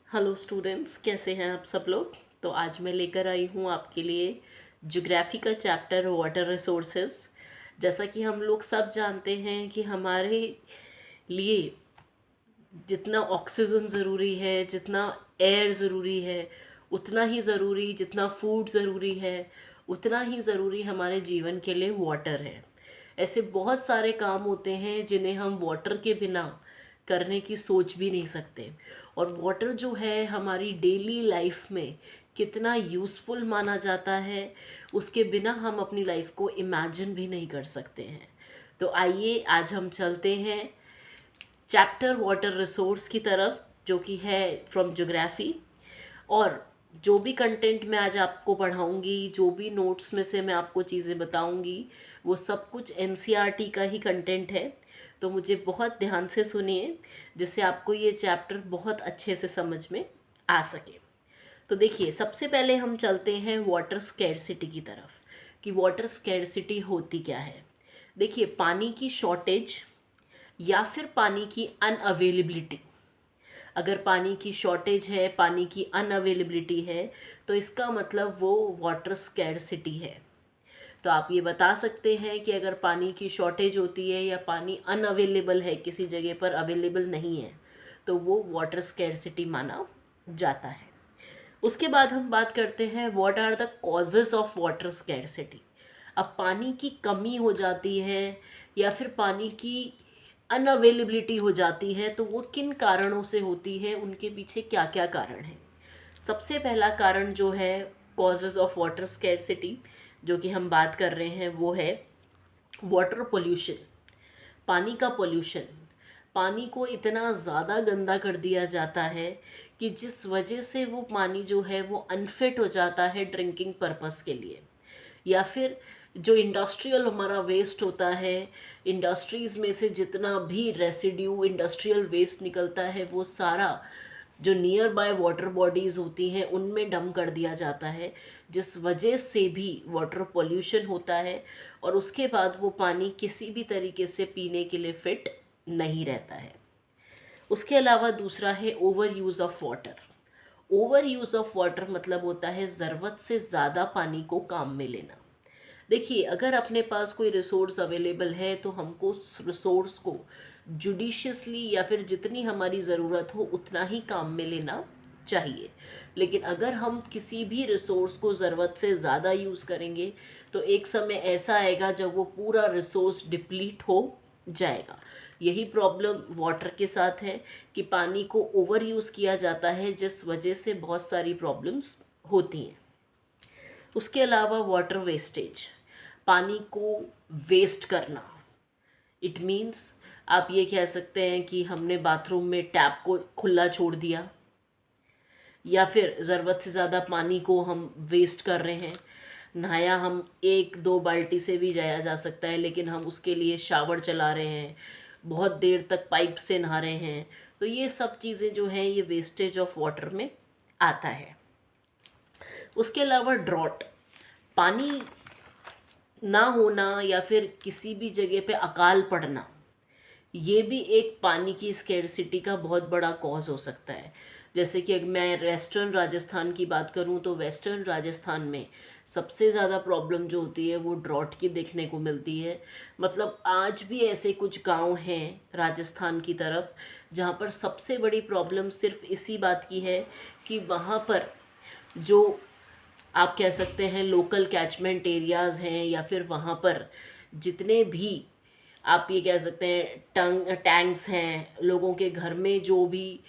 Hello students, कैसे हैं आप सब लोग। तो आज मैं लेकर आई हूँ आपके लिए ज्योग्राफी का चैप्टर वाटर रिसोर्सेज। जैसा कि हम लोग सब जानते हैं कि हमारे लिए जितना ऑक्सीजन ज़रूरी है, जितना एयर ज़रूरी है, उतना ही ज़रूरी जितना फूड ज़रूरी है, उतना ही ज़रूरी हमारे जीवन के लिए वाटर है। ऐसे बहुत सारे काम होते हैं जिन्हें हम वाटर के बिना करने की सोच भी नहीं सकते। और वाटर जो है हमारी डेली लाइफ में कितना यूज़फुल माना जाता है, उसके बिना हम अपनी लाइफ को इमेजिन भी नहीं कर सकते हैं। तो आइए आज हम चलते हैं चैप्टर वाटर रिसोर्स की तरफ, जो कि है फ्रॉम ज्योग्राफी। और जो भी कंटेंट मैं आज आपको पढ़ाऊँगी, जो भी नोट्स में से मैं आपको चीज़ें बताऊँगी, वो सब कुछ एनसीईआरटी का ही कंटेंट है। तो मुझे बहुत ध्यान से सुनिए, जिससे आपको ये चैप्टर बहुत अच्छे से समझ में आ सके। तो देखिए, सबसे पहले हम चलते हैं वाटर स्कैरसिटी की तरफ कि वाटर स्कैरसिटी होती क्या है। देखिए, पानी की शॉर्टेज या फिर पानी की अनअवेलेबिलिटी। अगर पानी की शॉर्टेज है, पानी की अनअवेलेबिलिटी है, तो इसका मतलब वो वाटर स्कैरसिटी है। तो आप ये बता सकते हैं कि अगर पानी की शॉर्टेज होती है या पानी अनअवेलेबल है, किसी जगह पर अवेलेबल नहीं है, तो वो वाटर स्कैरसिटी माना जाता है। उसके बाद हम बात करते हैं what are the causes of water scarcity. अब पानी की कमी हो जाती है या फिर पानी की अनअवेलेबिलिटी हो जाती है, तो वो किन कारणों से होती है, उनके पीछे क्या क्या कारण है। सबसे पहला कारण जो है कॉजेज ऑफ वाटर स्कैरसिटी, जो कि हम बात कर रहे हैं, वो है वाटर पोल्यूशन। पानी का पोल्यूशन। पानी को इतना ज़्यादा गंदा कर दिया जाता है कि जिस वजह से वो पानी जो है वो अनफिट हो जाता है ड्रिंकिंग पर्पस के लिए। या फिर जो इंडस्ट्रियल हमारा वेस्ट होता है, इंडस्ट्रीज़ में से जितना भी रेसिड्यू इंडस्ट्रियल वेस्ट निकलता है, वो सारा जो नियर बाय वाटर बॉडीज़ होती हैं उनमें डंप कर दिया जाता है, जिस वजह से भी वाटर पोल्यूशन होता है। और उसके बाद वो पानी किसी भी तरीके से पीने के लिए फिट नहीं रहता है। उसके अलावा दूसरा है over use of water. Over use of water मतलब होता है ज़रूरत से ज़्यादा पानी को काम में लेना। देखिए, अगर अपने पास कोई रिसोर्स अवेलेबल है तो हमको उस रिसोर्स को जुडिशियसली या फिर जितनी हमारी ज़रूरत हो उतना ही काम में लेना चाहिए। लेकिन अगर हम किसी भी रिसोर्स को ज़रूरत से ज़्यादा यूज़ करेंगे, तो एक समय ऐसा आएगा जब वो पूरा रिसोर्स डिप्लीट हो जाएगा। यही प्रॉब्लम वाटर के साथ है कि पानी को ओवर यूज़ किया जाता है, जिस वजह से बहुत सारी प्रॉब्लम्स होती हैं। उसके अलावा वाटर वेस्टेज, पानी को वेस्ट करना। इट मीन्स आप ये कह सकते हैं कि हमने बाथरूम में टैप को खुला छोड़ दिया, या फिर ज़रूरत से ज़्यादा पानी को हम वेस्ट कर रहे हैं। नहाया हम एक दो बाल्टी से भी जाया जा सकता है, लेकिन हम उसके लिए शावर चला रहे हैं, बहुत देर तक पाइप से नहा रहे हैं। तो ये सब चीज़ें जो हैं ये वेस्टेज ऑफ वाटर में आता है। उसके अलावा ड्रॉट, पानी ना होना या फिर किसी भी जगह पे अकाल पड़ना, ये भी एक पानी की स्केर्सिटी का बहुत बड़ा कॉज हो सकता है। जैसे कि अगर मैं वेस्टर्न राजस्थान की बात करूं, तो वेस्टर्न राजस्थान में सबसे ज़्यादा प्रॉब्लम जो होती है वो ड्रॉट की देखने को मिलती है। मतलब आज भी ऐसे कुछ गांव हैं राजस्थान की तरफ जहां पर सबसे बड़ी प्रॉब्लम सिर्फ इसी बात की है कि वहां पर जो आप कह सकते हैं लोकल कैचमेंट एरियाज़ हैं, या फिर वहाँ पर जितने भी आप ये कह सकते हैं टैंक्स हैं, लोगों के घर में जो भी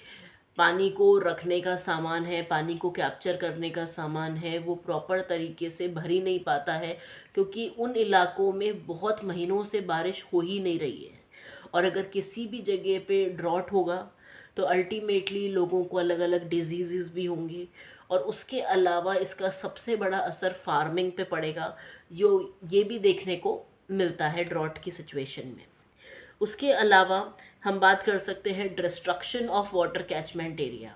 पानी को रखने का सामान है, पानी को कैप्चर करने का सामान है, वो प्रॉपर तरीके से भर ही नहीं पाता है, क्योंकि उन इलाकों में बहुत महीनों से बारिश हो ही नहीं रही है। और अगर किसी भी जगह पे ड्रॉट होगा तो अल्टीमेटली लोगों को अलग अलग डिजीज़ भी होंगे। और उसके अलावा इसका सबसे बड़ा असर फार्मिंग पे पड़ेगा, जो ये भी देखने को मिलता है ड्रॉट की सिचुएशन में। उसके अलावा हम बात कर सकते हैं destruction of water catchment area.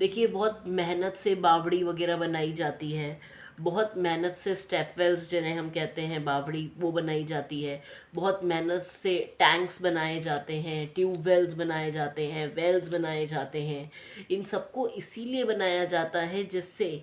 देखिए, बहुत मेहनत से बावड़ी वगैरह बनाई जाती है, बहुत मेहनत से स्टेप वेल्स जिन्हें हम कहते हैं बावड़ी, वो बनाई जाती है। बहुत मेहनत से टैंक्स बनाए जाते हैं, ट्यूब वेल्स बनाए जाते हैं, वेल्स बनाए जाते हैं। इन सबको इसीलिए बनाया जाता है जिससे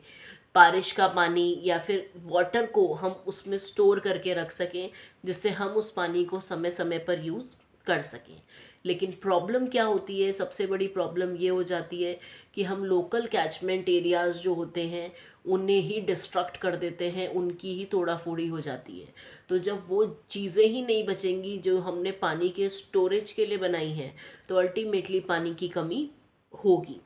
बारिश का पानी या फिर वाटर को हम उसमें स्टोर करके रख सकें, जिससे हम उस पानी को समय समय पर यूज़ कर सकें। लेकिन प्रॉब्लम क्या होती है, सबसे बड़ी प्रॉब्लम ये हो जाती है कि हम लोकल कैचमेंट एरियाज़ जो होते हैं उन्हें ही डिस्ट्रक्ट कर देते हैं, उनकी ही तोड़ाफोड़ी हो जाती है। तो जब वो चीज़ें ही नहीं बचेंगी जो हमने पानी के स्टोरेज के लिए बनाई हैं, तो अल्टीमेटली पानी की कमी होगी।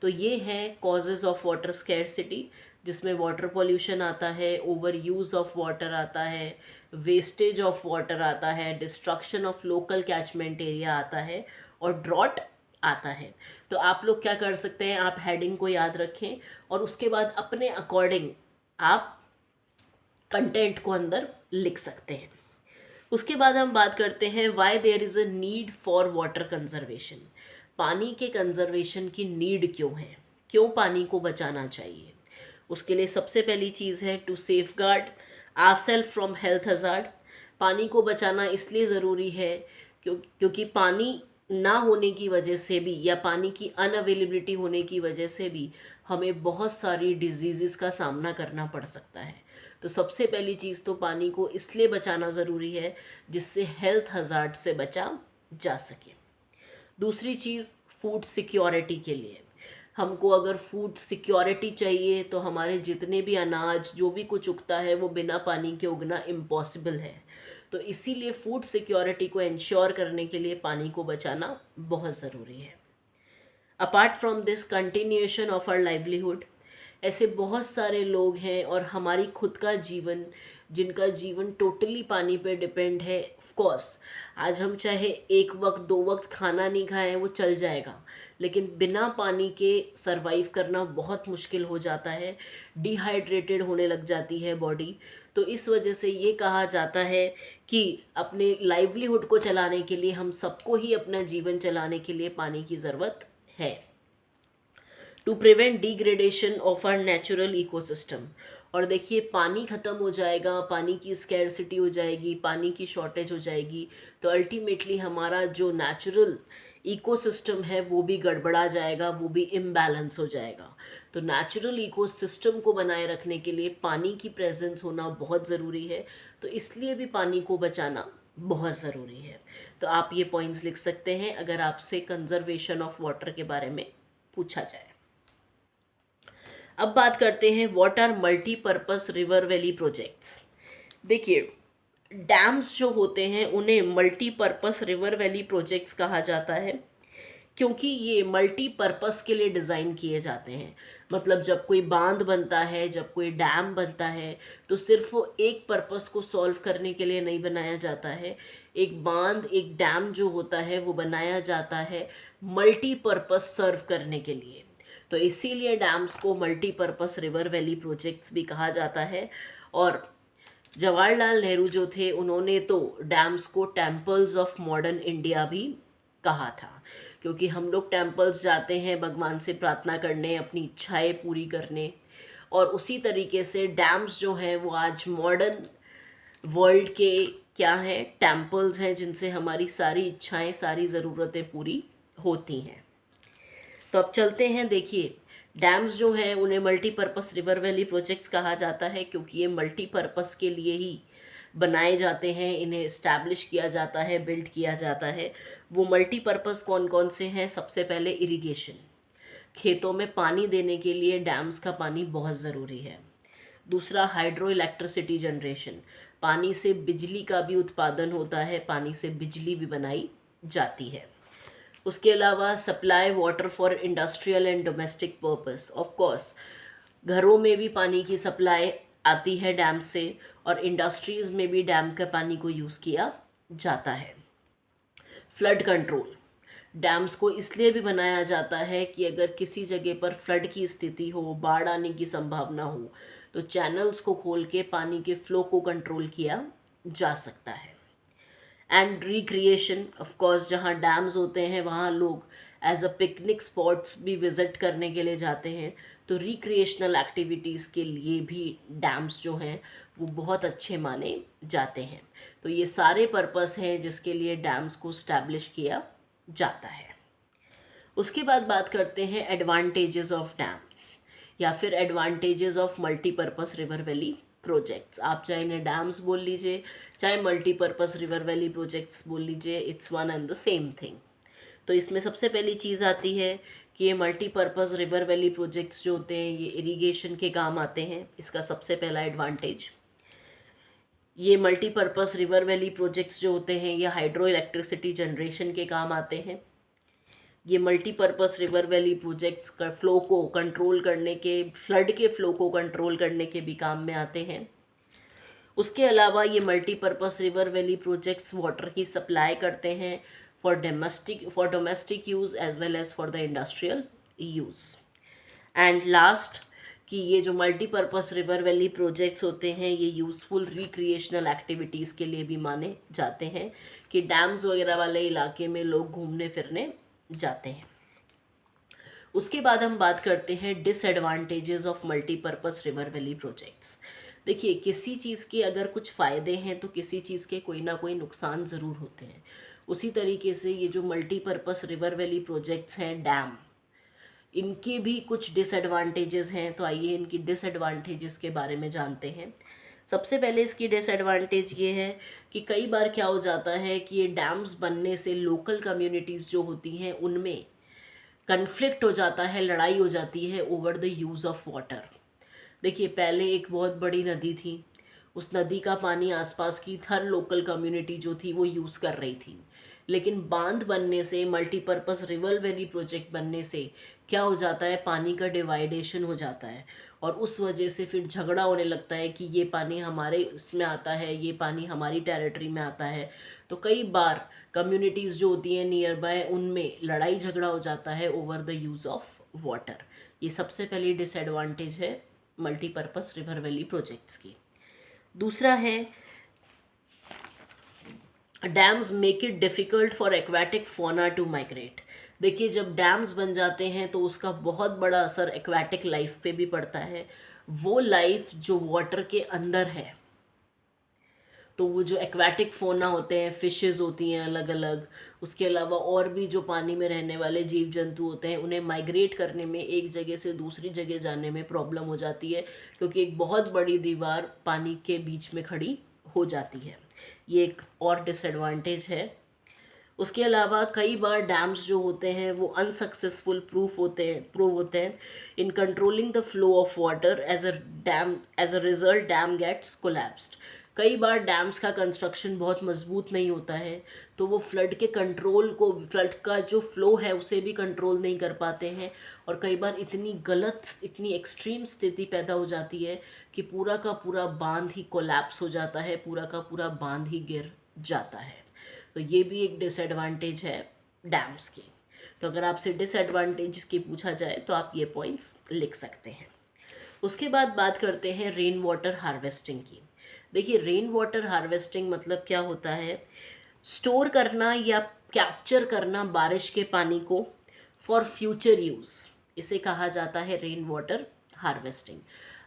तो ये है कॉजेज़ ऑफ वाटर स्कैरसिटी, जिसमें वाटर पॉल्यूशन आता है, ओवर यूज़ ऑफ वाटर आता है, वेस्टेज ऑफ वाटर आता है, destruction of local catchment area आता है और ड्रॉट आता है। तो आप लोग क्या कर सकते हैं, आप हेडिंग को याद रखें और उसके बाद अपने अकॉर्डिंग आप कंटेंट को अंदर लिख सकते हैं। उसके बाद हम बात करते हैं why there is a need for water conservation. पानी के कंजर्वेशन की नीड क्यों है, क्यों पानी को बचाना चाहिए। उसके लिए सबसे पहली चीज़ है to safeguard ourselves from health hazard. पानी को बचाना इसलिए ज़रूरी है क्योंकि पानी ना होने की वजह से भी या पानी की अनअवेलेबिलिटी होने की वजह से भी हमें बहुत सारी डिजीज़ का सामना करना पड़ सकता है। तो सबसे पहली चीज़ तो पानी को इसलिए बचाना ज़रूरी है जिससे हेल्थ हज़ार्ड से बचा जा सके। दूसरी चीज़ फूड सिक्योरिटी के लिए, हमको अगर फूड सिक्योरिटी चाहिए तो हमारे जितने भी अनाज जो भी कुछ उगता है वो बिना पानी के उगना इम्पॉसिबल है। तो इसीलिए फूड सिक्योरिटी को इंश्योर करने के लिए पानी को बचाना बहुत ज़रूरी है। Apart from this continuation of our livelihood, ऐसे बहुत सारे लोग हैं और हमारी खुद का जीवन, जिनका जीवन टोटली पानी पे डिपेंड है। ऑफ कोर्स आज हम चाहे एक वक्त दो वक्त खाना नहीं खाएं वो चल जाएगा, लेकिन बिना पानी के सरवाइव करना बहुत मुश्किल हो जाता है, डिहाइड्रेटेड होने लग जाती है बॉडी। तो इस वजह से ये कहा जाता है कि अपने लाइवलीहुड को चलाने के लिए, हम सबको ही अपना जीवन चलाने के लिए पानी की ज़रूरत है। To prevent degradation of our natural ecosystem. और देखिए पानी ख़त्म हो जाएगा, पानी की स्कैरसिटी हो जाएगी, पानी की शॉर्टेज हो जाएगी, तो अल्टीमेटली हमारा जो नेचुरल इकोसिस्टम है वो भी गड़बड़ा जाएगा, वो भी इम्बैलेंस हो जाएगा। तो नेचुरल इकोसिस्टम को बनाए रखने के लिए पानी की प्रेजेंस होना बहुत ज़रूरी है। तो इसलिए भी पानी को बचाना बहुत ज़रूरी है। तो आप ये पॉइंट्स लिख सकते हैं अगर आपसे कंजर्वेशन ऑफ वाटर के बारे में पूछा जाए। अब बात करते हैं what are multipurpose river valley projects. देखिए डैम्स जो होते हैं उन्हें मल्टीपर्पस रिवर वैली प्रोजेक्ट्स कहा जाता है, क्योंकि ये मल्टीपर्पस के लिए डिज़ाइन किए जाते हैं। मतलब जब कोई बांध बनता है, जब कोई डैम बनता है, तो सिर्फ वो एक पर्पस को सॉल्व करने के लिए नहीं बनाया जाता है। एक बांध, एक डैम जो होता है वो बनाया जाता है मल्टीपर्पस सर्व करने के लिए। तो इसीलिए डैम्स को मल्टीपर्पस रिवर वैली प्रोजेक्ट्स भी कहा जाता है। और जवाहरलाल नेहरू जो थे उन्होंने तो डैम्स को टेम्पल्स ऑफ मॉडर्न इंडिया भी कहा था, क्योंकि हम लोग टेम्पल्स जाते हैं भगवान से प्रार्थना करने, अपनी इच्छाएं पूरी करने, और उसी तरीके से डैम्स जो हैं वो आज मॉडर्न वर्ल्ड के क्या हैं, टेम्पल्स हैं, जिनसे हमारी सारी इच्छाएं, सारी ज़रूरतें पूरी होती हैं। तो अब चलते हैं, देखिए डैम्स जो हैं उन्हें मल्टीपर्पस रिवर वैली प्रोजेक्ट्स कहा जाता है क्योंकि ये मल्टीपर्पस के लिए ही बनाए जाते हैं, इन्हें इस्टेब्लिश किया जाता है, बिल्ड किया जाता है। वो मल्टीपर्पस कौन कौन से हैं? सबसे पहले इरिगेशन, खेतों में पानी देने के लिए डैम्स का पानी बहुत ज़रूरी है। दूसरा हाइड्रो इलेक्ट्रिसिटी जनरेशन, पानी से बिजली का भी उत्पादन होता है, पानी से बिजली भी बनाई जाती है। उसके अलावा supply water for industrial and domestic purpose, of course घरों में भी पानी की सप्लाई आती है डैम से, और इंडस्ट्रीज़ में भी डैम का पानी को यूज़ किया जाता है। फ्लड कंट्रोल, डैम्स को इसलिए भी बनाया जाता है कि अगर किसी जगह पर फ्लड की स्थिति हो, बाढ़ आने की संभावना हो, तो चैनल्स को खोल के पानी के फ्लो को कंट्रोल किया जा सकता है। एंड रिक्रिएशन, ऑफ कोर्स जहाँ डैम्स होते हैं वहाँ लोग एज अ पिकनिक स्पॉट्स भी विज़िट करने के लिए जाते हैं, तो रिक्रिएशनल एक्टिविटीज़ के लिए भी डैम्स जो हैं वो बहुत अच्छे माने जाते हैं। तो ये सारे पर्पस हैं जिसके लिए डैम्स को स्टैब्लिश किया जाता है। उसके बाद बात करते हैं एडवांटेजेस ऑफ डैम्स या फिर advantages of multipurpose river valley projects. आप चाहे इन्हें डैम्स बोल लीजिए, चाहे मल्टीपर्पस रिवर वैली प्रोजेक्ट्स बोल लीजिए, it's one and the same thing. तो इसमें सबसे पहली चीज़ आती है कि ये मल्टीपर्पस रिवर वैली प्रोजेक्ट्स जो होते हैं ये इरिगेशन के काम आते हैं। इसका सबसे पहला एडवांटेज, ये मल्टीपर्पस रिवर वैली प्रोजेक्ट्स जो होते हैं ये हाइड्रो इलेक्ट्रिसिटी जनरेशन के काम आते हैं। ये मल्टीपर्पस रिवर वैली प्रोजेक्ट्स का फ्लो को कंट्रोल करने के, फ्लड के फ्लो को कंट्रोल करने के भी काम में आते हैं। उसके अलावा ये multipurpose river valley projects water की सप्लाई करते हैं for domestic use as well as for the industrial use. And last कि ये जो मल्टीपर्पस रिवर वैली प्रोजेक्ट्स होते हैं ये यूज़फुल रिक्रिएशनल एक्टिविटीज़ के लिए भी माने जाते हैं कि डैम्स वगैरह वाले इलाके में लोग घूमने फिरने जाते हैं। उसके बाद हम बात करते हैं disadvantages of multipurpose river valley projects. देखिए, किसी चीज़ के अगर कुछ फ़ायदे हैं तो किसी चीज़ के कोई ना कोई नुकसान ज़रूर होते हैं। उसी तरीके से ये जो मल्टीपर्पस रिवर वैली प्रोजेक्ट्स हैं डैम, इनके भी कुछ डिसएडवांटेजेस हैं। तो आइए इनकी डिसएडवांटेजेस के बारे में जानते हैं। सबसे पहले इसकी डिसएडवांटेज ये है कि कई बार क्या हो जाता है कि ये डैम्स बनने से लोकल कम्युनिटीज़ जो होती हैं उनमें कन्फ्लिक्ट हो जाता है, लड़ाई हो जाती है over the use of water. देखिए, पहले एक बहुत बड़ी नदी थी, उस नदी का पानी आसपास की हर लोकल कम्युनिटी जो थी वो यूज़ कर रही थी। लेकिन बांध बनने से, मल्टीपर्पस रिवर वैली प्रोजेक्ट बनने से क्या हो जाता है, पानी का डिवाइडेशन हो जाता है और उस वजह से फिर झगड़ा होने लगता है कि ये पानी हमारे इसमें आता है, ये पानी हमारी टेरिटरी में आता है। तो कई बार कम्युनिटीज़ जो होती हैं नियर बाय उनमें लड़ाई झगड़ा हो जाता है over the use of water. ये सबसे पहली डिसएडवांटेज है मल्टीपर्पस रिवर वैली प्रोजेक्ट्स की। दूसरा है dams make it difficult for aquatic fauna to migrate. देखिए, जब डैम्स बन जाते हैं तो उसका बहुत बड़ा असर एक्वाटिक लाइफ पे भी पड़ता है। वो लाइफ जो वाटर के अंदर है, तो वो जो एक्वाटिक फोना होते हैं, फिशेस होती हैं अलग अलग, उसके अलावा और भी जो पानी में रहने वाले जीव जंतु होते हैं, उन्हें माइग्रेट करने में, एक जगह से दूसरी जगह जाने में प्रॉब्लम हो जाती है क्योंकि एक बहुत बड़ी दीवार पानी के बीच में खड़ी हो जाती है। ये एक और डिसएडवांटेज है। उसके अलावा कई बार डैम्स जो होते हैं वो अनसक्सेसफुल प्रूव होते हैं in controlling the flow of water as a result dam gates collapsed. कई बार डैम्स का कंस्ट्रक्शन बहुत मजबूत नहीं होता है तो वो फ्लड के कंट्रोल को, फ्लड का जो फ्लो है उसे भी कंट्रोल नहीं कर पाते हैं और कई बार इतनी एक्सट्रीम स्थिति पैदा हो जाती है कि पूरा का पूरा बांध ही कोलैप्स हो जाता है, पूरा का पूरा बांध ही गिर जाता है। तो ये भी एक डिसएडवांटेज है डैम्स की। तो अगर आपसे डिसएडवांटेज की पूछा जाए तो आप ये पॉइंट्स लिख सकते हैं। उसके बाद बात करते हैं रेन वाटर हार्वेस्टिंग की। देखिए, रेन वाटर हार्वेस्टिंग मतलब क्या होता है, स्टोर करना या कैप्चर करना बारिश के पानी को फॉर फ्यूचर यूज़, इसे कहा जाता है रेन वाटर हार्वेस्टिंग।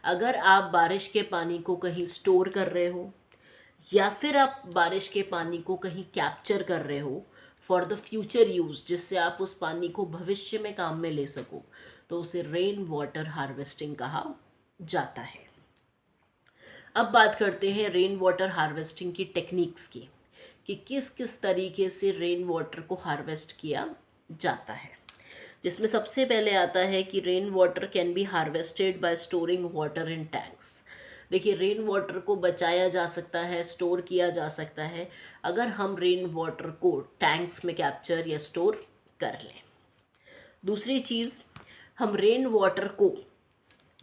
अगर आप बारिश के पानी को कहीं स्टोर कर रहे हो या फिर आप बारिश के पानी को कहीं कैप्चर कर रहे हो फॉर द फ्यूचर यूज़, जिससे आप उस पानी को भविष्य में काम में ले सको, तो उसे रेन वाटर हार्वेस्टिंग कहा जाता है। अब बात करते हैं रेन वाटर हार्वेस्टिंग की टेक्निक्स की कि किस किस तरीके से रेन वाटर को हार्वेस्ट किया जाता है। जिसमें सबसे पहले आता है कि rain water can be harvested bye storing water in tanks. देखिए, रेन वाटर को बचाया जा सकता है, स्टोर किया जा सकता है अगर हम रेन वाटर को टैंक्स में कैप्चर या स्टोर कर लें। दूसरी चीज़, हम रेन वाटर को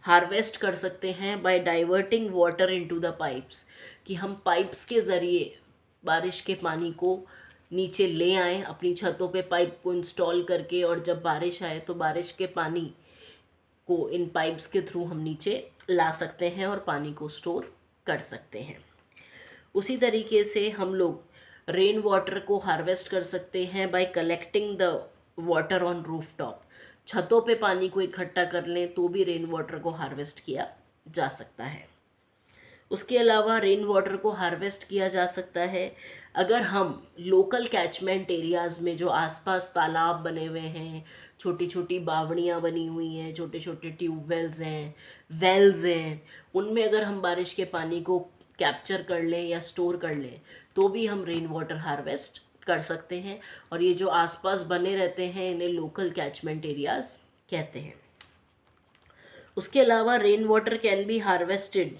हार्वेस्ट कर सकते हैं by diverting water into the pipes, कि हम पाइप्स के ज़रिए बारिश के पानी को नीचे ले आएँ, अपनी छतों पे पाइप को इंस्टॉल करके, और जब बारिश आए तो बारिश के पानी को इन पाइप्स के थ्रू हम नीचे ला सकते हैं और पानी को स्टोर कर सकते हैं। उसी तरीके से हम लोग रेन वाटर को हार्वेस्ट कर सकते हैं bye collecting the water on roof top, छतों पे पानी को इकट्ठा कर लें तो भी रेन वाटर को हार्वेस्ट किया जा सकता है। उसके अलावा रेन वाटर को हार्वेस्ट किया जा सकता है अगर हम लोकल कैचमेंट एरियाज़ में जो आसपास तालाब बने हुए हैं, छोटी छोटी बावड़ियाँ बनी हुई हैं, छोटे छोटे ट्यूबवेल्स हैं, वेल्स हैं, उनमें अगर हम बारिश के पानी को कैप्चर कर लें या स्टोर कर लें तो भी हम रेन वाटर हार्वेस्ट कर सकते हैं। और ये जो आसपास बने रहते हैं इन्हें लोकल कैचमेंट एरियाज़ कहते हैं। उसके अलावा rain water can be harvested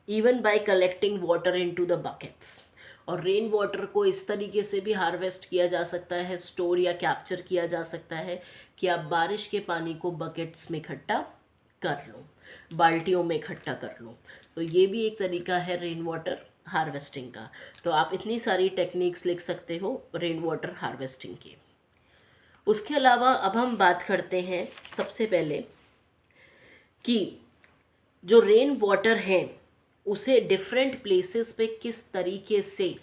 even bye collecting water into the buckets. और रेन वाटर को इस तरीके से भी हार्वेस्ट किया जा सकता है, स्टोर या कैप्चर किया जा सकता है कि आप बारिश के पानी को बकेट्स में इकट्ठा कर लो, बाल्टियों में इकट्ठा कर लो। तो ये भी एक तरीका है रेन वाटर हार्वेस्टिंग का। तो आप इतनी सारी टेक्निक्स लिख सकते हो रेन वाटर हार्वेस्टिंग की। उसके अलावा अब हम बात करते हैं सबसे पहले कि जो रेन वाटर है उसे डिफरेंट प्लेसेस पे किस तरीके से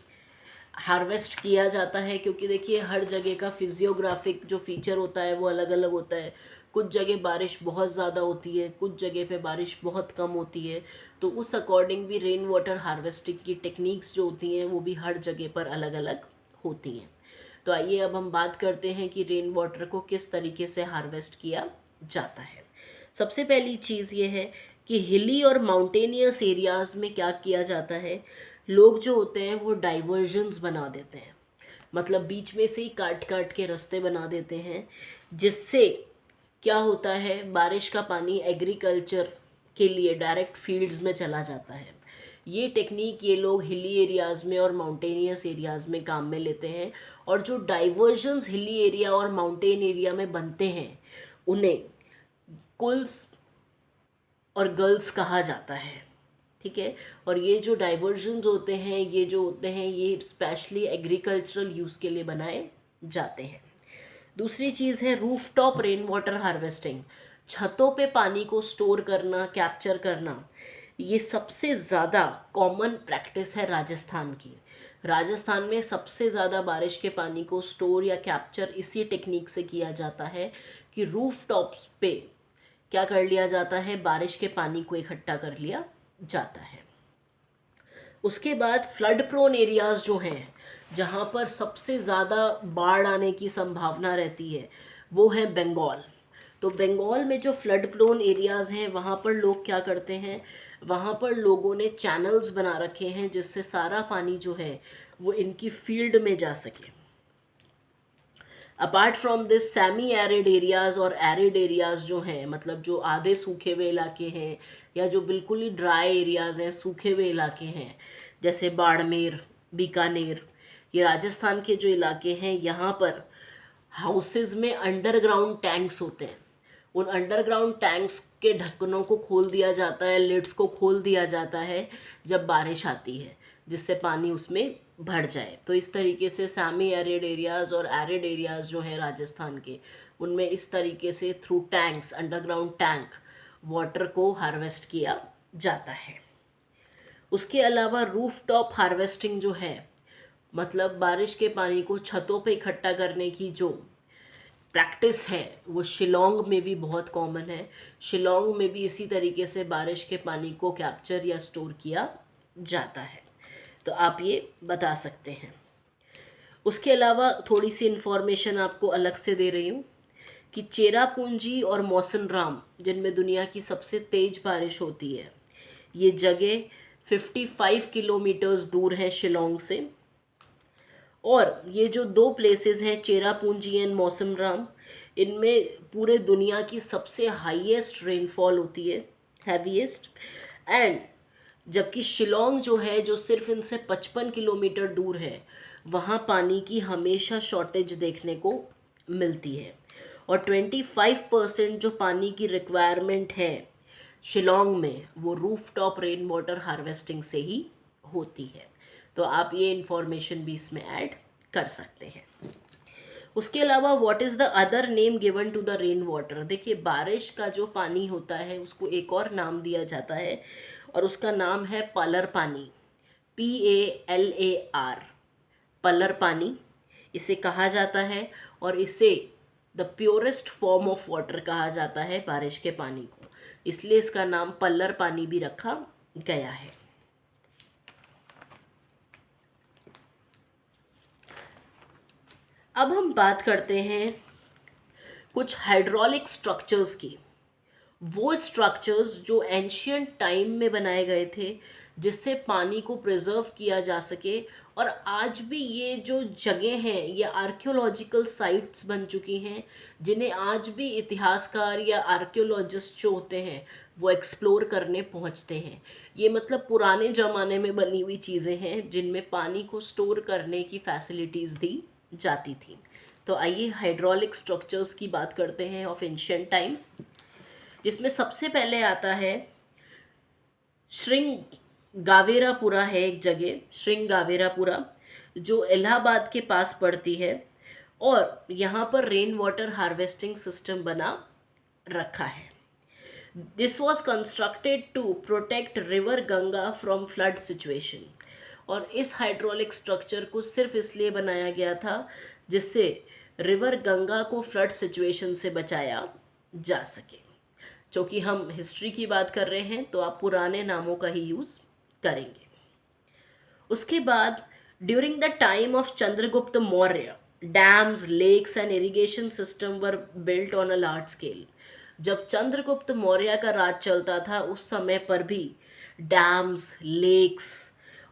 हार्वेस्ट किया जाता है, क्योंकि देखिए हर जगह का फिजियोग्राफिक जो फीचर होता है वो अलग अलग होता है। कुछ जगह बारिश बहुत ज़्यादा होती है, कुछ जगह पे बारिश बहुत कम होती है, तो उस अकॉर्डिंग भी रेन वाटर हार्वेस्टिंग की टेक्निक्स जो होती हैं वो भी हर जगह पर अलग अलग होती हैं। तो आइए अब हम बात करते हैं कि रेन वाटर को किस तरीके से हार्वेस्ट किया जाता है। सबसे पहली चीज़ ये है कि हिली और माउंटेनियस एरियाज़ में क्या किया जाता है, लोग जो होते हैं वो डाइवर्जन्स बना देते हैं, मतलब बीच में से ही काट काट के रास्ते बना देते हैं, जिससे क्या होता है बारिश का पानी एग्रीकल्चर के लिए डायरेक्ट फील्ड्स में चला जाता है। ये टेक्निक ये लोग हिली एरियाज़ में और माउंटेनियस एरियाज़ में काम में लेते हैं। और जो डाइवर्जन्स हिली एरिया और माउंटेन एरिया में बनते हैं उन्हें कुल्स और गर्ल्स कहा जाता है, ठीक है। और ये जो डाइवर्जन्स होते हैं ये जो होते हैं ये स्पेशली एग्रीकल्चरल यूज़ के लिए बनाए जाते हैं। दूसरी चीज़ है roof top rain water harvesting. छतों पे पानी को स्टोर करना, कैप्चर करना, ये सबसे ज़्यादा कॉमन प्रैक्टिस है राजस्थान की। राजस्थान में सबसे ज़्यादा बारिश के पानी को स्टोर या कैप्चर इसी टेक्निक से किया जाता है कि रूफ टॉप्स पे क्या कर लिया जाता है, बारिश के पानी को इकट्ठा कर लिया जाता है। उसके बाद फ्लड प्रोन एरियाज़ जो हैं जहाँ पर सबसे ज़्यादा बाढ़ आने की संभावना रहती है वो है बंगाल। तो बंगाल में जो फ्लड प्रोन एरियाज़ हैं वहाँ पर लोग क्या करते हैं, वहाँ पर लोगों ने चैनल्स बना रखे हैं जिससे सारा पानी जो है वो इनकी फील्ड में जा सके। Apart from this semi arid areas और एरिड एरियाज़ जो हैं, मतलब जो आधे सूखे हुए इलाके हैं या जो बिल्कुल ही ड्राई एरियाज़ हैं, सूखे हुए इलाके हैं, जैसे बाड़मेर, बीकानेर, ये राजस्थान के जो इलाके हैं यहाँ पर हाउसेज में अंडरग्राउंड टैंक्स होते हैं। उन अंडरग्राउंड टैंक्स के ढक्कनों को खोल दिया जाता है, लिड्स को खोल दिया जाता है जब बारिश आती है, जिससे पानी उसमें भर जाए। तो इस तरीके से सेमी एरिड एरियाज़ और एरिड एरियाज़ जो हैं राजस्थान के, उनमें इस तरीके से through tanks, underground tank, water को हार्वेस्ट किया जाता है। उसके अलावा रूफ टॉप हार्वेस्टिंग जो है, मतलब बारिश के पानी को छतों पे इकट्ठा करने की जो प्रैक्टिस है वो शिलोंग में भी बहुत कॉमन है। शिलोंग में भी इसी तरीके से बारिश के पानी को कैप्चर या स्टोर किया जाता है। तो आप ये बता सकते हैं। उसके अलावा थोड़ी सी इन्फॉर्मेशन आपको अलग से दे रही हूँ कि चेरापूंजी और मौसिनराम, जिनमें दुनिया की सबसे तेज़ बारिश होती है, ये जगह 55 किलोमीटर्स दूर है शिलोंग से। और ये जो दो प्लेसेस हैं चेरापूंजी एंड मौसिनराम, इनमें पूरे दुनिया की सबसे हाईएस्ट रेनफॉल होती है, हैवीएस्ट। एंड जबकि शिलोंग जो है जो सिर्फ इनसे 55 किलोमीटर दूर है, वहाँ पानी की हमेशा शॉर्टेज देखने को मिलती है। और 25% जो पानी की रिक्वायरमेंट है शिलोंग में वो roof top rain water harvesting से ही होती है। तो आप ये इन्फॉर्मेशन भी इसमें ऐड कर सकते हैं। उसके अलावा what is the other name given to the rain water. देखिए बारिश का जो पानी होता है उसको एक और नाम दिया जाता है और उसका नाम है पलर पानी, PALAR, पलर पानी इसे कहा जाता है। और इसे the purest form of water कहा जाता है बारिश के पानी को, इसलिए इसका नाम पल्लर पानी भी रखा गया है। अब हम बात करते हैं कुछ हाइड्रोलिक स्ट्रक्चर्स की। वो स्ट्रक्चर्स जो एंशियंट टाइम में बनाए गए थे जिससे पानी को प्रिजर्व किया जा सके, और आज भी ये जो जगह हैं ये आर्कियोलॉजिकल साइट्स बन चुकी हैं जिन्हें आज भी इतिहासकार या आर्कियोलॉजिस्ट जो होते हैं वो एक्सप्लोर करने पहुंचते हैं। ये मतलब पुराने ज़माने में बनी हुई चीज़ें हैं जिनमें पानी को स्टोर करने की फैसिलिटीज़ दी जाती थी। तो आइए हाइड्रोलिक स्ट्रक्चर्स की बात करते हैं ऑफ एंशियंट टाइम, जिसमें सबसे पहले आता है श्रृंगावेरापुरा है एक जगह, श्रृंगावेरापुरा, जो इलाहाबाद के पास पड़ती है, और यहाँ पर रेन वाटर हार्वेस्टिंग सिस्टम बना रखा है। This was constructed to protect river Ganga from flood situation, और इस हाइड्रोलिक स्ट्रक्चर को सिर्फ इसलिए बनाया गया था जिससे रिवर गंगा को फ्लड सिचुएशन से बचाया जा सके। क्योंकि हम हिस्ट्री की बात कर रहे हैं तो आप पुराने नामों का ही यूज़ करेंगे। उसके बाद during the time of Chandragupta Maurya, dams, lakes and irrigation system were built on a large scale. जब चंद्रगुप्त मौर्य का राज चलता था उस समय पर भी डैम्स, लेक्स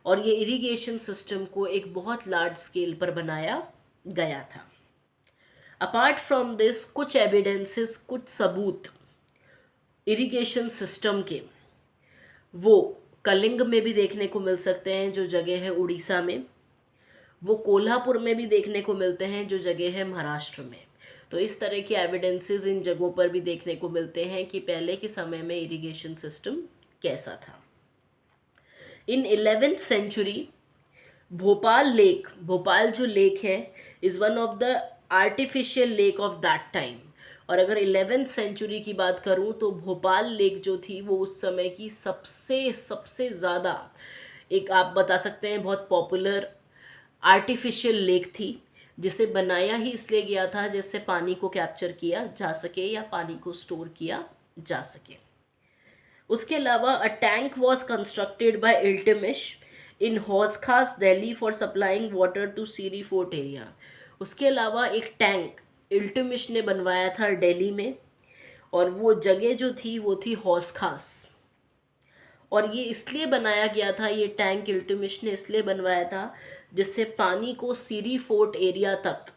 और ये इरिगेशन सिस्टम को एक बहुत लार्ज स्केल पर बनाया गया था। अपार्ट फ्रॉम दिस कुछ एविडेंसेस, कुछ सबूत इरिगेशन सिस्टम के वो कलिंग में भी देखने को मिल सकते हैं जो जगह है उड़ीसा में, वो कोल्हापुर में भी देखने को मिलते हैं जो जगह है महाराष्ट्र में। तो इस तरह के एविडेंसेस इन जगहों पर भी देखने को मिलते हैं कि पहले के समय में इरिगेशन सिस्टम कैसा था। In 11th century Bhopal lake, Bhopal जो लेक है is one of the artificial lake of that time. और अगर 11th सेंचुरी की बात करूं तो भोपाल लेक जो थी वो उस समय की सबसे ज़्यादा एक आप बता सकते हैं बहुत पॉपुलर आर्टिफिशियल लेक थी, जिसे बनाया ही इसलिए गया था जिससे पानी को कैप्चर किया जा सके या पानी को स्टोर किया जा सके। उसके अलावा a tank was constructed by Iltutmish in Hauz Khas Delhi for supplying water to Siri fort area. उसके अलावा एक टैंक इल्टमिश ने बनवाया था दिल्ली में, और वो जगह जो थी वो थी हौज खास। और ये इसलिए बनाया गया था, ये टैंक इल्टमिश ने इसलिए बनवाया था जिससे पानी को सीरी फोर्ट एरिया तक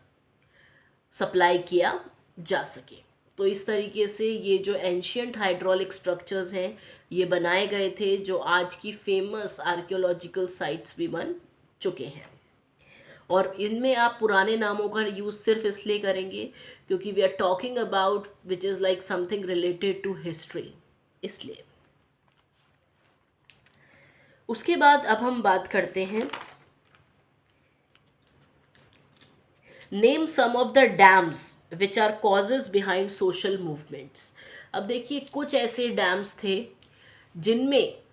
सप्लाई किया जा सके। तो इस तरीके से ये जो एंशियंट हाइड्रोलिक स्ट्रक्चर्स हैं ये बनाए गए थे जो आज की फेमस आर्कियोलॉजिकल साइट्स भी बन चुके हैं। और इनमें आप पुराने नामों का यूज़ सिर्फ इसलिए करेंगे क्योंकि we are talking about which is like something related to history, इसलिए। उसके बाद अब हम बात करते हैं name some of the dams which are causes behind social movements. अब देखिए कुछ ऐसे डैम्स थे जिनमें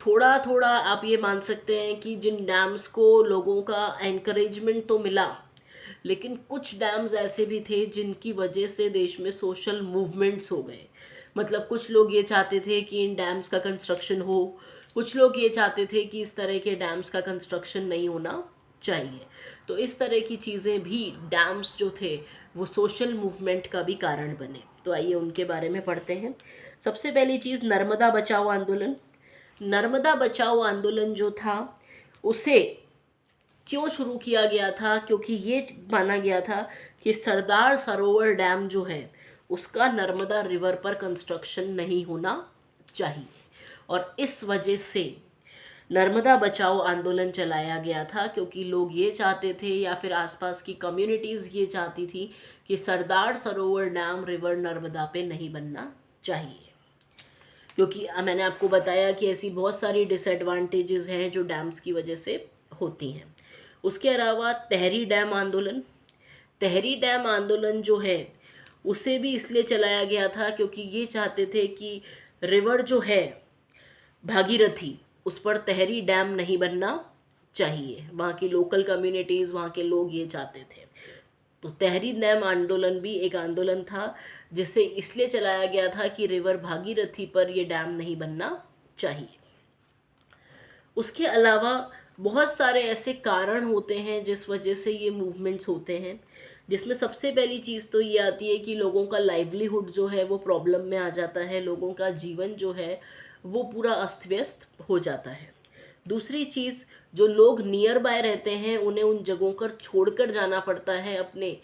थोड़ा थोड़ा आप ये मान सकते हैं कि जिन डैम्स को लोगों का एनकरेजमेंट तो मिला, लेकिन कुछ डैम्स ऐसे भी थे जिनकी वजह से देश में सोशल मूवमेंट्स हो गए। मतलब कुछ लोग ये चाहते थे कि इन डैम्स का कंस्ट्रक्शन हो, कुछ लोग ये चाहते थे कि इस तरह के डैम्स का कंस्ट्रक्शन नहीं होना चाहिए। तो इस तरह की चीज़ें भी, डैम्स जो थे वो सोशल मूवमेंट का भी कारण बने। तो आइए उनके बारे में पढ़ते हैं। सबसे पहली चीज़ नर्मदा बचाओ आंदोलन। नर्मदा बचाओ आंदोलन जो था उसे क्यों शुरू किया गया था? क्योंकि ये माना गया था कि सरदार सरोवर डैम जो है उसका नर्मदा रिवर पर कंस्ट्रक्शन नहीं होना चाहिए, और इस वजह से नर्मदा बचाओ आंदोलन चलाया गया था। क्योंकि लोग ये चाहते थे या फिर आसपास की कम्युनिटीज़ ये चाहती थी कि सरदार सरोवर डैम रिवर नर्मदा पे नहीं बनना चाहिए। क्योंकि मैंने आपको बताया कि ऐसी बहुत सारी डिसएडवांटेजेस हैं जो डैम्स की वजह से होती हैं। उसके अलावा तहरी डैम आंदोलन, तहरी डैम आंदोलन जो है उसे भी इसलिए चलाया गया था क्योंकि ये चाहते थे कि रिवर जो है भागीरथी उस पर तहरी डैम नहीं बनना चाहिए। वहाँ की लोकल कम्युनिटीज़, वहाँ के लोग ये चाहते थे। तो तहरीर डैम आंदोलन भी एक आंदोलन था जिसे इसलिए चलाया गया था कि रिवर भागीरथी पर ये डैम नहीं बनना चाहिए। उसके अलावा बहुत सारे ऐसे कारण होते हैं जिस वजह से ये मूवमेंट्स होते हैं, जिसमें सबसे पहली चीज़ तो ये आती है कि लोगों का लाइवलीहुड जो है वो प्रॉब्लम में आ जाता है, लोगों का जीवन जो है वो पूरा अस्त व्यस्त हो जाता है। दूसरी चीज़, जो लोग नियर बाय रहते हैं उन्हें उन जगहों पर छोड़कर जाना पड़ता है, अपने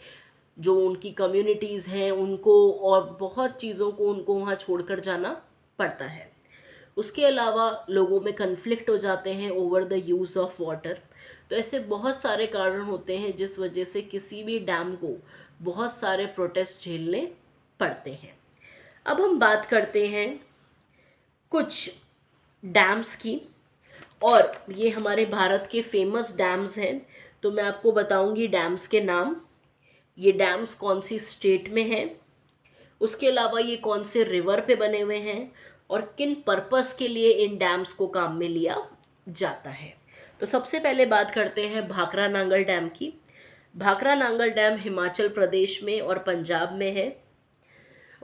जो उनकी कम्युनिटीज़ हैं उनको, और बहुत चीज़ों को उनको वहाँ छोड़कर जाना पड़ता है। उसके अलावा लोगों में कन्फ्लिक्ट हो जाते हैं over the use of water. तो ऐसे बहुत सारे कारण होते हैं जिस वजह से किसी भी डैम को बहुत सारे प्रोटेस्ट झेलने पड़ते हैं। अब हम बात करते हैं कुछ डैम्स की, और ये हमारे भारत के फेमस डैम्स हैं। तो मैं आपको बताऊंगी डैम्स के नाम, ये डैम्स कौन सी स्टेट में हैं, उसके अलावा ये कौन से रिवर पे बने हुए हैं, और किन पर्पस के लिए इन डैम्स को काम में लिया जाता है। तो सबसे पहले बात करते हैं भाखरा नांगल डैम की। भाखरा नांगल डैम हिमाचल प्रदेश में और पंजाब में है,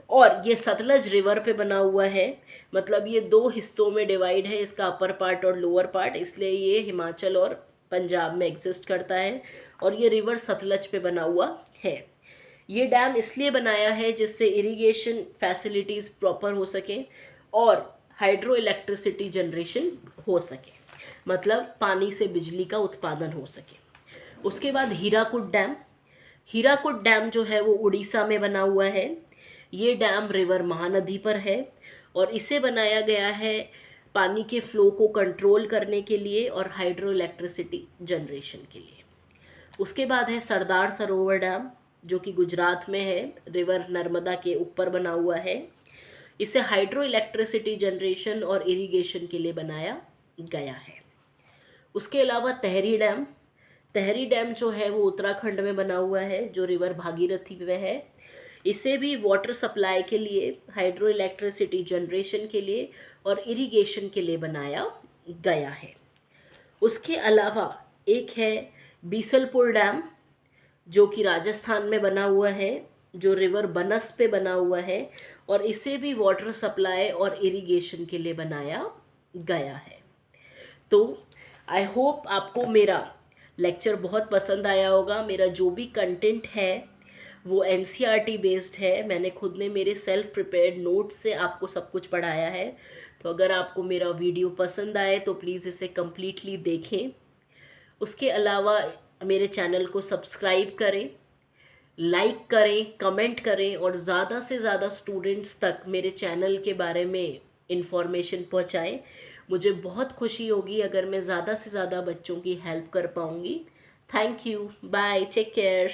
और ये सतलज रिवर पे बना हुआ है। मतलब ये दो हिस्सों में डिवाइड है, इसका अपर पार्ट और लोअर पार्ट, इसलिए ये हिमाचल और पंजाब में एग्जिस्ट करता है, और ये रिवर सतलज पे बना हुआ है। ये डैम इसलिए बनाया है जिससे इरिगेशन फैसिलिटीज़ प्रॉपर हो सके और हाइड्रो इलेक्ट्रिसिटी जनरेशन हो सके, मतलब पानी से बिजली का उत्पादन हो सके। उसके बाद हीराकुड डैम। हीराकुड डैम जो है वो उड़ीसा में बना हुआ है। ये डैम रिवर महानदी पर है, और इसे बनाया गया है पानी के फ्लो को कंट्रोल करने के लिए और हाइड्रो इलेक्ट्रिसिटी जनरेशन के लिए। उसके बाद है सरदार सरोवर डैम, जो कि गुजरात में है, रिवर नर्मदा के ऊपर बना हुआ है। इसे हाइड्रो इलेक्ट्रिसिटी जनरेशन और इरिगेशन के लिए बनाया गया है। उसके अलावा तहरी डैम। तहरी डैम जो है वो उत्तराखंड में बना हुआ है, जो रिवर भागीरथी में है। इसे भी वाटर सप्लाई के लिए, हाइड्रो इलेक्ट्रिसिटी जनरेशन के लिए और इरिगेशन के लिए बनाया गया है। उसके अलावा एक है बीसलपुर डैम, जो कि राजस्थान में बना हुआ है, जो रिवर बनस पे बना हुआ है, और इसे भी वाटर सप्लाई और इरिगेशन के लिए बनाया गया है। तो आई होप आपको मेरा लेक्चर बहुत पसंद आया होगा। मेरा जो भी कंटेंट है वो एनसीईआरटी बेस्ड है। मैंने खुद ने मेरे सेल्फ प्रिपेयर्ड नोट्स से आपको सब कुछ पढ़ाया है। तो अगर आपको मेरा वीडियो पसंद आए तो प्लीज़ इसे कम्प्लीटली देखें। उसके अलावा मेरे चैनल को सब्सक्राइब करें, लाइक करें, कमेंट करें, और ज़्यादा से ज़्यादा स्टूडेंट्स तक मेरे चैनल के बारे में इन्फॉर्मेशन पहुँचाएँ। मुझे बहुत खुशी होगी अगर मैं ज़्यादा से ज़्यादा बच्चों की हेल्प कर पाऊँगी। Thank you, bye, take care.